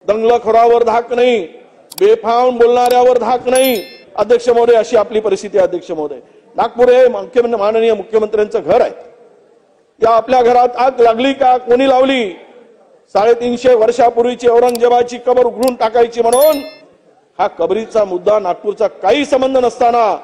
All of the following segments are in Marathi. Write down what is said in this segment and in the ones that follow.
दंगलखोरावर धाक नाही, बेफाम बोलणाऱ्यावर धाक नाही अध्यक्ष महोदय, अशी आपली परिस्थिती आहे अध्यक्ष महोदय। नागपूर हे माननीय मुख्यमंत्र्यांचं घर आहे। या आपल्या घरात आग लागली का, कोणी लावली? 350 वर्षापूर्वीची औरंगजेबाची कबर उघडून टाकायची म्हणून हा कबरीचा मुद्दा नागपूरचा काही संबंध नसताना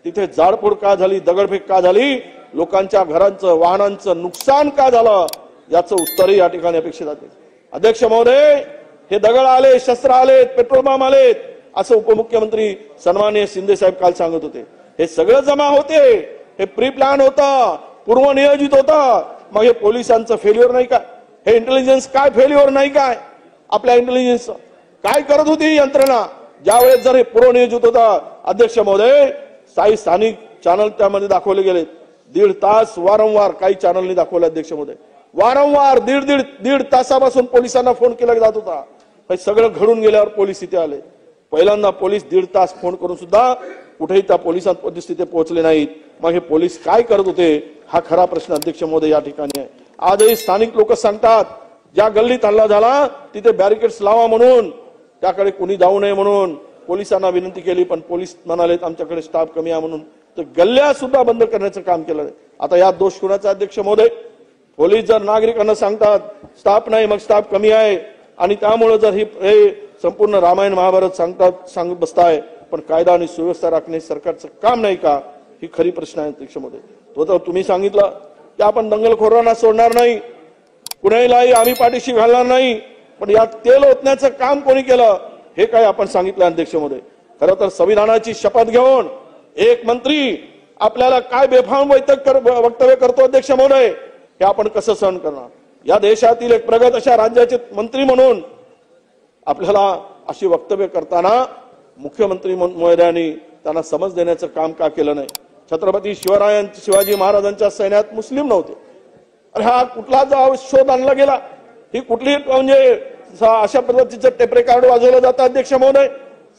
तिथे जाळपोळ का झाली, दगडफेक का झाली, लोकांच्या घरांचं वाहनांचं नुकसान का झालं, याचं उत्तरही या ठिकाणी अपेक्षित आहे अध्यक्ष महोदय। हे दगड आले, शस्त्र आलेत, पेट्रोल बॉम्ब आलेत असं उपमुख्यमंत्री सन्माननीय शिंदे साहेब काल सांगत होते। हे सगळं जमा होते, हे प्री प्लॅन होतं, पूर्वनियोजित होतं। मग हे पोलिसांचं फेल्युअर नाही का? हे इंटेलिजन्स काय फेल्युअर नाही काय? आपल्या इंटेलिजन्स काय करत होती यंत्रणा ज्यावेळेस जर हे पूर्वनियोजित होता अध्यक्ष महोदय? स्थानिक चॅनल त्यामध्ये दाखवले गेले, 1.5 तास वारंवार काही चॅनलनी दाखवले अध्यक्ष महोदय, वारंवार दीड तासापासून पोलिसांना फोन केला जात होता। हे सगळं घडून गेल्यावर पोलीस इथे आले। पहिल्यांदा पोलीस 1.5 तास फोन करून सुद्धा कुठेही त्या पोलिसांपर्यंत तिथे पोहोचले नाहीत। मग हे पोलीस काय करत होते हा खरा प्रश्न अध्यक्ष महोदय या ठिकाणी आहे। आजही स्थानिक लोक सांगतात ज्या गल्लीत हल्ला झाला तिथे बॅरिकेड्स लावा म्हणून, त्याकडे कोणी जाऊ नये म्हणून पोलिसांना विनंती केली, पण पोलीस म्हणाले आमच्याकडे स्टाफ कमी आहे म्हणून तर गल्ल्या सुद्धा बंद करण्याचं काम केलं। आता यात दोष कुणाचा अध्यक्ष महोदय? पोलीस जर नागरिकांना सांगतात स्टाफ नाही, मग स्टाफ कमी आहे आणि त्यामुळे जर हे संपूर्ण रामायण महाभारत सांगत बसताय, पण कायदा आणि सुव्यवस्था राखणे सरकारचं काम नाही का? ही खरी प्रश्न आहे अध्यक्ष महोदय। तो तर तुम्ही सांगितलं की आपण दंगलखोरांना सोडणार नाही, कुणालाही आम्ही पाठीशी घालणार नाही, पण यात तेल ओतण्याचं काम कोणी केलं हे काय आपण सांगितलं अध्यक्ष महोदय? खरं तर संविधानाची शपथ घेऊन एक मंत्री आपल्याला काय बेफाम वक्तव्य करतो अध्यक्ष महोदय, हे आपण कसं सहन करणार? या देशातील एक प्रगत अशा राज्याचे मंत्री म्हणून आपल्याला अशी वक्तव्य करताना मुख्यमंत्री महोदयांनी त्यांना समज देण्याचं काम का केलं नाही? छत्रपती शिवाजी महाराजांच्या सैन्यात मुस्लिम नव्हते, अरे हा कुठला शोध आणला गेला? ही कुठली म्हणजे अशा पद्धतीचं टेप रेकॉर्ड वाजवलं जातं अध्यक्ष महोदय?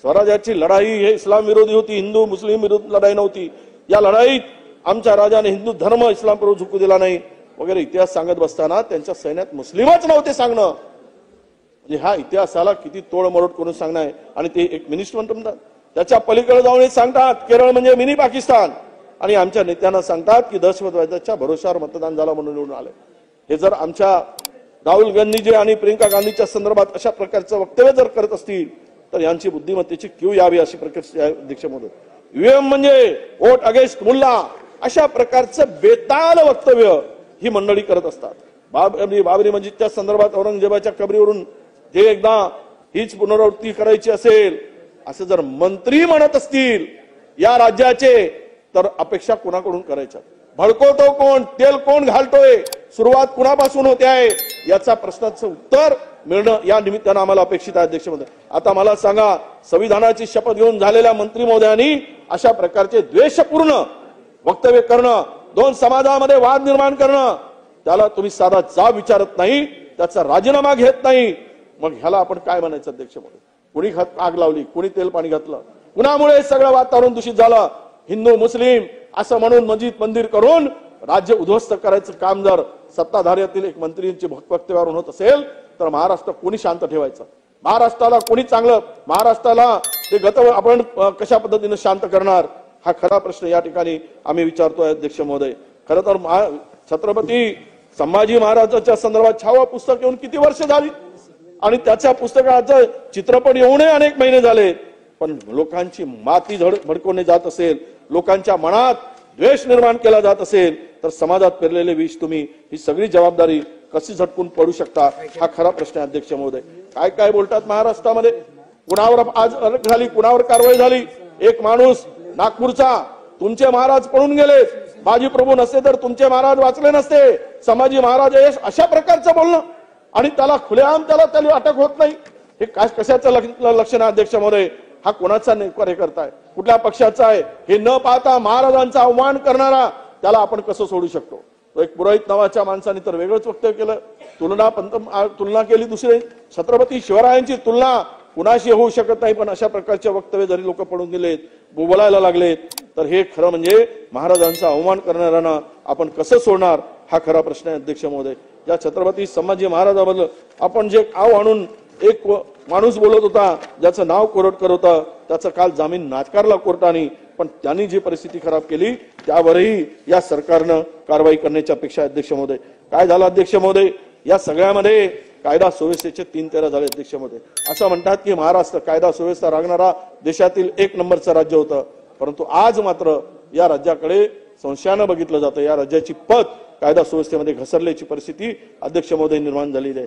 स्वराज्याची लढाई हे इस्लाम विरोधी होती, हिंदू मुस्लिम विरोधी लढाई नव्हती। या लढाईत आमच्या राजाने हिंदू धर्म इस्लाम विरोधी झुकू दिला नाही वगैरे इतिहास सांगत बसताना त्यांच्या सैन्यात मुस्लिमच नव्हते सांगणं म्हणजे हा इतिहासाला किती तोडमोड करून सांगणं आहे। आणि ते एक मिनिस्टर म्हणतात त्याच्या पलीकडे जाऊन सांगतात केरळ म्हणजे मिनी पाकिस्तान, आणि आमच्या नेत्यांना सांगतात की दहशतवादाच्या भरोशावर मतदान झालं म्हणून निवडून आले। हे जर आमच्या राहुल गांधीजी आणि प्रियंका गांधीच्या संदर्भात अशा प्रकारचं वक्तव्य जर करत असतील तर यांची बुद्धिमत्तेची क्यू यावी अशी प्रकारची अध्यक्ष महोदय। ईव्हीएम म्हणजे वोट अगेन्स्ट मुल्ला अशा प्रकारचं बेताल वक्तव्य ही मंडळी करत असतात। बाबरी मस्जिदच्या संदर्भात औरंगजेबाच्या कबरीवरून जे एकदा हीच पुनरावृत्ती करायची असेल असं जर मंत्री म्हणत असतील या राज्याचे तर अपेक्षा कुणाकडून करायच्या? भडकवतो कोण, तेल कोण घालतोय, सुरुवात कुणापासून होते आहे याचा प्रश्नाचं उत्तर मिळणं या निमित्तानं आम्हाला अपेक्षित आहे अध्यक्ष महोदय। आता मला सांगा, संविधानाची शपथ घेऊन झालेल्या मंत्री महोदयांनी अशा प्रकारचे द्वेषपूर्ण वक्तव्य करणं, दोन समाजामध्ये वाद निर्माण करणं, त्याला तुम्ही साधा जाब विचारत नाही, त्याचा राजीनामा घेत नाही, मग ह्याला आपण काय म्हणायचं अध्यक्ष महोदय? कुणी आग लावली, कुणी तेल पाणी घातलं, कुणामुळे सगळं वातावरण दूषित झालं? हिंदू मुस्लिम असं म्हणून मस्जिद मंदिर करून राज्य उद्ध्वस्त करायचं काम जर सत्ताधाऱ्यातील एक मंत्रींचे वक्तव्यावरून होत असेल तर महाराष्ट्र कोणी शांत ठेवायचं? महाराष्ट्राला कोणी चांगलं, महाराष्ट्राला ते आपण कशा पद्धतीने शांत करणार हा खरा प्रश्न या ठिकाणी आम्ही विचारतोय अध्यक्ष महोदय। खरं तर छत्रपती संभाजी महाराजांच्या संदर्भात 6वं पुस्तक येऊन किती वर्ष झाली आणि त्याच्या पुस्तकाचं चित्रपट येऊनही अनेक महिने झाले, पण लोकांची माती भडकवणे जात असेल, लोकांच्या मनात द्वेष निर्माण केला जात असेल तर समाजात पेरलेले विष तुम्ही ही सगळी जबाबदारी कशी झटकून पडू शकता हा खरा प्रश्न आहे अध्यक्ष महोदय। काय काय बोलतात महाराष्ट्रामध्ये, कुणावर आज अटक झाली, कुणावर कारवाई झाली? एक माणूस नागपूरचा, तुमचे महाराज पळून गेले, बाजी प्रभू नसते तर तुमचे महाराज वाचले नसते, संभाजी महाराज अशा प्रकारचं बोलणं आणि त्याला खुलेआम त्याला अटक होत नाही, हे कशाचं लक्षण आहे अध्यक्ष महोदय? हा कोणाचा हे करताय, कुठल्या पक्षाचा आहे हे न पाहता महाराजांचा अवमान करणारा त्याला आपण कसं सोडू शकतो? तो एक पुरोहित नावाच्या माणसाने तर वेगळंच वक्तव्य केलं, तुलना केली दुसरे छत्रपती शिवरायांची तुलना कुणाशी होऊ शकत नाही, पण अशा प्रकारचे वक्तव्य जरी लोक पडून दिलेत, बोलायला लागलेत तर हे खरं म्हणजे महाराजांचा अवमान करणाऱ्यांना आपण कसं सोडणार हा खरा प्रश्न आहे अध्यक्ष महोदय। ज्या छत्रपती संभाजी महाराजांबद्दल आपण जे आव आणून एक माणूस बोलत होता ज्याचं नाव कोरटकर होतं, त्याचं काल जामीन नाकारला कोर्टाने, पण त्यांनी जी परिस्थिती खराब केली त्यावरही या सरकारनं कारवाई करण्याची अपेक्षा आहे. अध्यक्ष महोदय, काय झालं अध्यक्ष महोदय, या सगळ्यामध्ये कायदा सुव्यवस्थेचे 3-13 झाले. अध्यक्ष महोदय, असं म्हणतात की महाराष्ट्र कायदा सुव्यवस्था राखणारा देशातील 1 नंबरचं राज्य होतं, परंतु आज मात्र या राज्याकडे संशयानं बघितलं जातं. या राज्याची पत कायदा सुव्यवस्थेमध्ये घसरल्याची परिस्थिती अध्यक्ष महोदय निर्माण झालेली आहे.